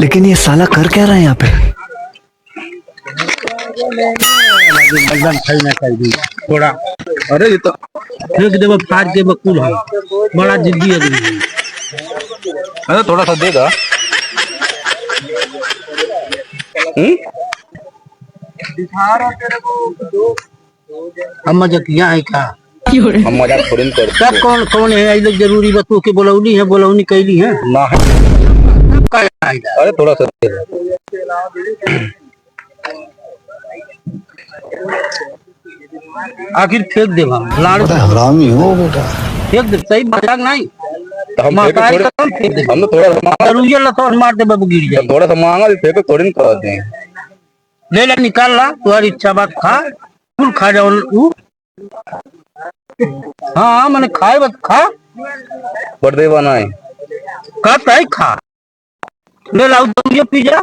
लेकिन ये साला कर क्या रहा है यहाँ पे? थोड़ा अरे ये तो फेंक देव फाड़ के बकुल है, बड़ा जिद्दी है। अरे थोड़ा सा देगा। हम मजाकिया है क्या? हम मजाक थोड़ी ना करते। सब कौन कौन है? आई लोग जरूरी बतू के बोलौनी है, बोलौनी कैली है ना है। अरे थोड़ा सा देगा। आखिर फेंक दे लाड़ हरामी हो बेटा। फेंक दे, सही मजाक नहीं। तो हम फेंके थोड़े, हम तो थोड़ा सा मांगा, रुइया लथौर मार दे बाबू गिर जाए। थोड़ा सा मांगा फेंके थोड़ी ना करते हैं। ले ले निकाल ला, तुम्हारी इच्छा बात खा, फुल खा जाओ तू। हाँ मैंने खाए बस खा, पर देवा नहीं कहता है खा। ले लाओ, पी जा।